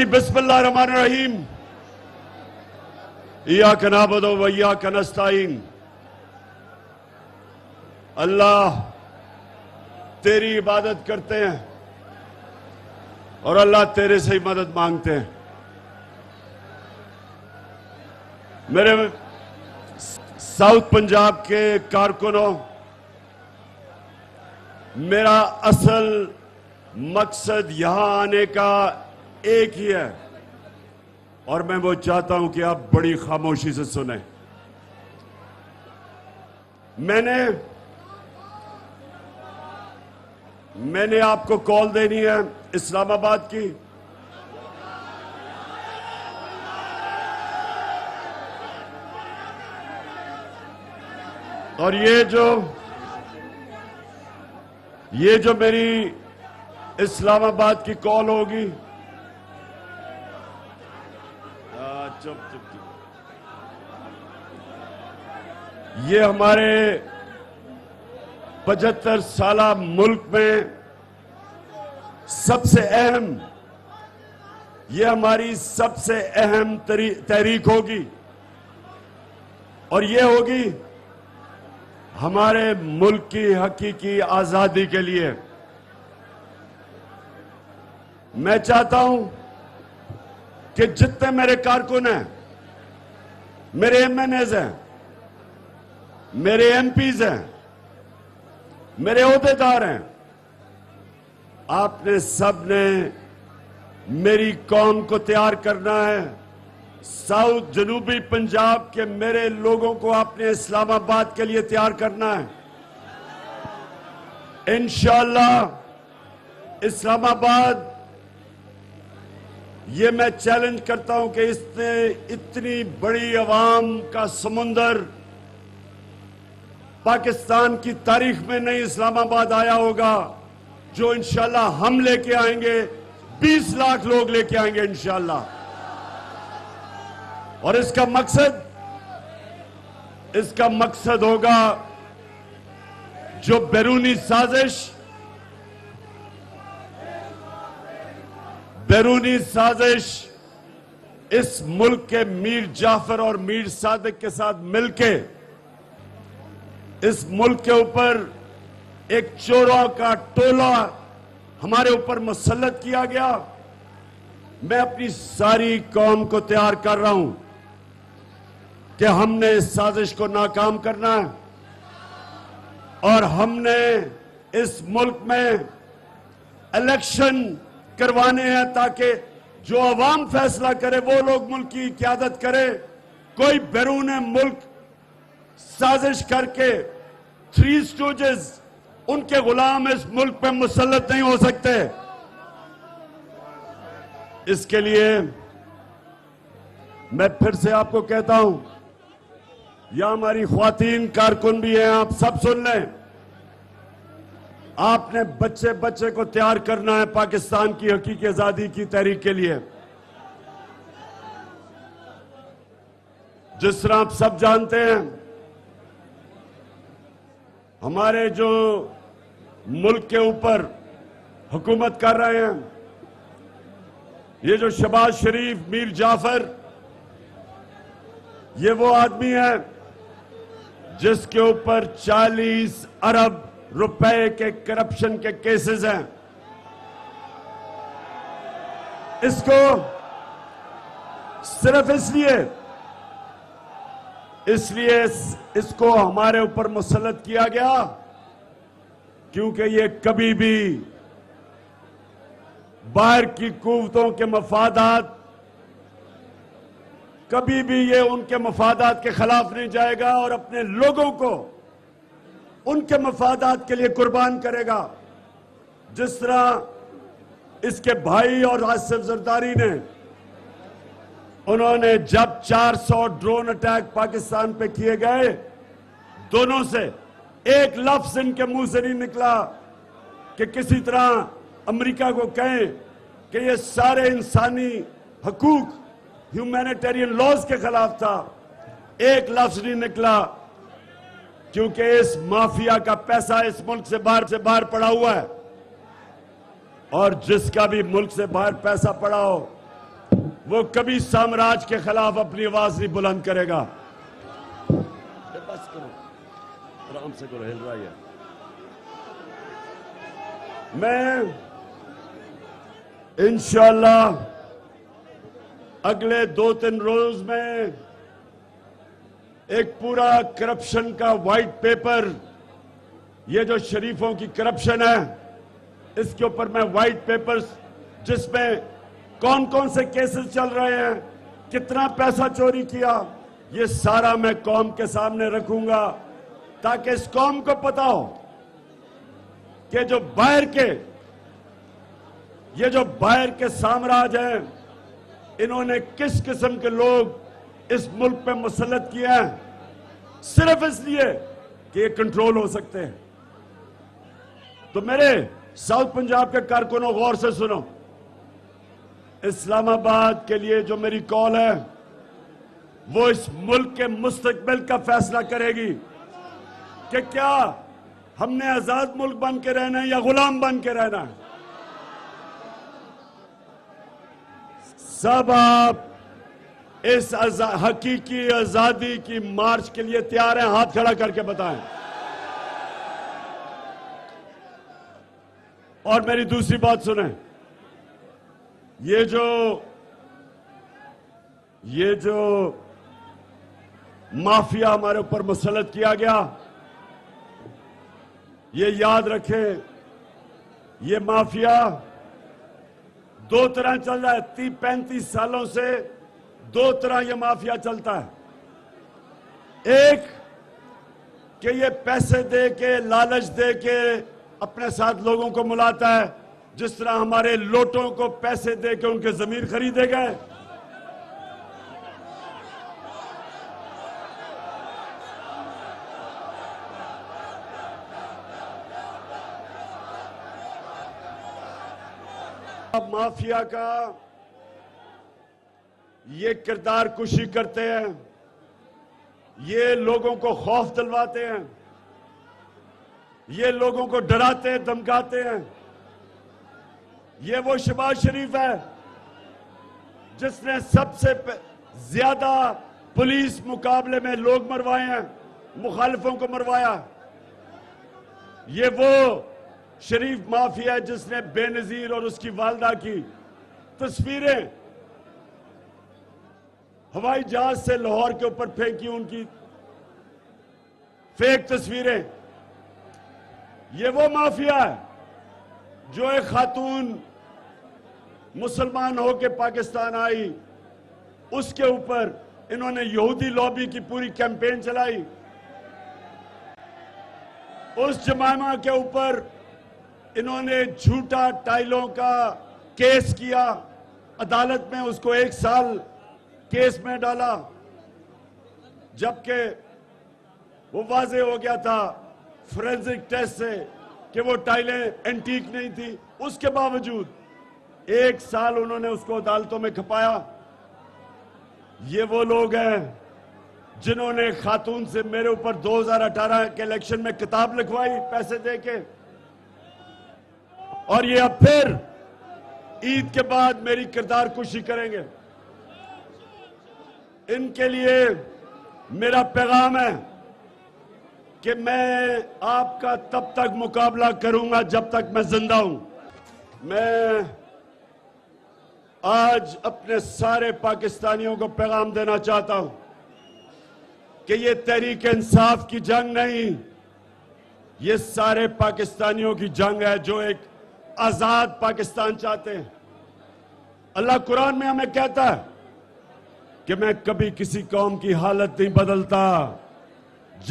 बिस्मिल्लाहिर्रहमानिर्रहीम। इय्याका नअबुदु व इय्याका नस्तईन। अल्लाह तेरी इबादत करते हैं और अल्लाह तेरे से ही मदद मांगते हैं। मेरे साउथ पंजाब के कारकुनों, मेरा असल मकसद यहां आने का एक ही है और मैं वो चाहता हूं कि आप बड़ी खामोशी से सुनें। मैंने आपको कॉल देनी है इस्लामाबाद की। और ये जो मेरी इस्लामाबाद की कॉल होगी, चुप। ये हमारे 75 साला मुल्क में सबसे अहम, ये हमारी सबसे अहम तहरीक होगी और ये होगी हमारे मुल्क की हकीकी आजादी के लिए। मैं चाहता हूं कि जितने मेरे कारकुन हैं, मेरे एमएनएज हैं, मेरे एमपीज हैं, मेरे ओहदेदार हैं, आपने सबने मेरी कौम को तैयार करना है। साउथ जनूबी पंजाब के मेरे लोगों को आपने इस्लामाबाद के लिए तैयार करना है। इंशाअल्लाह इस्लामाबाद, ये मैं चैलेंज करता हूं कि इतनी बड़ी अवाम का समुंदर पाकिस्तान की तारीख में नहीं इस्लामाबाद आया होगा, जो इंशाअल्लाह हम लेके आएंगे। 20 लाख लोग लेके आएंगे इंशाअल्लाह। और इसका मकसद होगा जो बैरूनी साजिश इस मुल्क के मीर जाफर और मीर सादिक के साथ मिलके इस मुल्क के ऊपर एक चोरों का टोला हमारे ऊपर मुसल्लत किया गया। मैं अपनी सारी कौम को तैयार कर रहा हूं कि हमने इस साजिश को नाकाम करना है और हमने इस मुल्क में इलेक्शन करवाने हैं ताकि जो अवाम फैसला करे वो लोग मुल्क की क़यादत करे। कोई बैरून मुल्क साजिश करके 3 स्टूजेस, उनके गुलाम इस मुल्क पे मुसल्लत नहीं हो सकते। इसके लिए मैं फिर से आपको कहता हूं, यहां हमारी ख्वातीन कारकुन भी हैं, आप सब सुन लें। आपने बच्चे को तैयार करना है पाकिस्तान की हकीकी आजादी की तहरीक के लिए। जिस तरह आप सब जानते हैं, हमारे जो मुल्क के ऊपर हुकूमत कर रहे हैं, ये जो शहबाज शरीफ, मीर जाफर, ये वो आदमी है जिसके ऊपर 40 अरब रुपए के करप्शन के केसेस हैं। इसको सिर्फ इसलिए इसको हमारे ऊपर मुसल्लत किया गया क्योंकि ये कभी भी बाहर की कुव्वतों के मफादात, कभी भी ये उनके मफादात के खिलाफ नहीं जाएगा और अपने लोगों को उनके मफादात के लिए कुर्बान करेगा। जिस तरह इसके भाई और आसिफ जरदारी ने, उन्होंने जब 400 ड्रोन अटैक पाकिस्तान पे किए गए, दोनों से एक लफ्ज इनके मुंह से नहीं निकला कि किसी तरह अमेरिका को कहें कि ये सारे इंसानी हकूक, ह्यूमैनिटेरियन लॉज के खिलाफ था। एक लफ्ज नहीं निकला क्योंकि इस माफिया का पैसा इस मुल्क से बाहर पड़ा हुआ है और जिसका भी मुल्क से बाहर पैसा पड़ा हो وہ کبھی سامراج کے خلاف اپنی آواز نہیں بلند کرے گا. بس کرو، آرام سے کرو، ہل رہا ہے. میں انشاءاللہ اگلے 2-3 روز میں ایک پورا کرپشن کا وائٹ پیپر، یہ جو شریفوں کی کرپشن ہے اس کے اوپر میں وائٹ پیپرز، جس میں کون کون سے کیسز چل رہے ہیں، کتنا پیسہ چوری کیا، یہ سارا میں قوم کے سامنے رکھوں گا تاکہ اس قوم کو پتا ہو کہ جو باہر کے سامراج ہیں، انہوں نے کس قسم کے لوگ اس ملک پہ مسلط کیے ہیں، صرف اس لیے کہ یہ کنٹرول ہو سکتے ہیں. تو میرے ساؤتھ پنجاب کے کارکنوں غور سے سنو. اسلام آباد کے لیے جو میری کال ہے وہ اس ملک کے مستقبل کا فیصلہ کرے گی کہ کیا ہم نے آزاد ملک بن کے رہنا ہے یا غلام بن کے رہنا ہے. سب آپ اس حقیقی آزادی کی مارچ کے لیے تیار ہیں؟ ہاتھ کھڑا کر کے بتائیں. اور میری دوسری بات سنیں، یہ جو مافیا ہمارے اوپر مسلط کیا گیا، یہ یاد رکھیں، یہ مافیا 2 طرح چل رہا ہے. 30-35 سالوں سے 2 طرح یہ مافیا چلتا ہے. ایک کہ یہ پیسے دے کے، لالچ دے کے اپنے ساتھ لوگوں کو ملاتا ہے، جس طرح ہمارے لوٹوں کو پیسے دے کے ان کے ضمیر خریدے گئے. اب مافیا کا یہ کردار کشی کرتے ہیں، یہ لوگوں کو خوف دلواتے ہیں، یہ لوگوں کو ڈراتے دھمکاتے ہیں. یہ وہ شہباز شریف ہے جس نے سب سے زیادہ پولیس مقابلے میں لوگ مروائے ہیں، مخالفوں کو مروایا. یہ وہ شریف مافیا ہے جس نے بے نظیر اور اس کی والدہ کی تصویریں ہوائی جہاز سے لاہور کے اوپر پھینکی، ان کی فیک تصویریں. یہ وہ مافیا ہے جو ایک خاتون مسلمان ہو کے پاکستان آئی، اس کے اوپر انہوں نے یہودی لابی کی پوری کیمپین چلائی. اس جمائمہ کے اوپر انہوں نے جھوٹا ٹائلوں کا کیس کیا، عدالت میں اس کو 1 سال کیس میں ڈالا، جبکہ وہ واضح ہو گیا تھا فورینزک ٹیسٹ سے کہ وہ ٹائلیں اینٹیک نہیں تھی. اس کے باوجود 1 سال انہوں نے اس کو عدالتوں میں کھپایا. یہ وہ لوگ ہیں جنہوں نے خاتون سے میرے اوپر 2018 کے الیکشن میں کتاب لکھوائی پیسے دے کے، اور یہ اب پھر عید کے بعد میری کردار کشی کریں گے. ان کے لیے میرا پیغام ہے کہ میں آپ کا تب تک مقابلہ کروں گا جب تک میں زندہ ہوں. میں آج اپنے سارے پاکستانیوں کو پیغام دینا چاہتا ہوں کہ یہ تحریک انصاف کی جنگ نہیں، یہ سارے پاکستانیوں کی جنگ ہے جو ایک آزاد پاکستان چاہتے ہیں. اللہ قرآن میں ہمیں کہتا ہے کہ میں کبھی کسی قوم کی حالت نہیں بدلتا.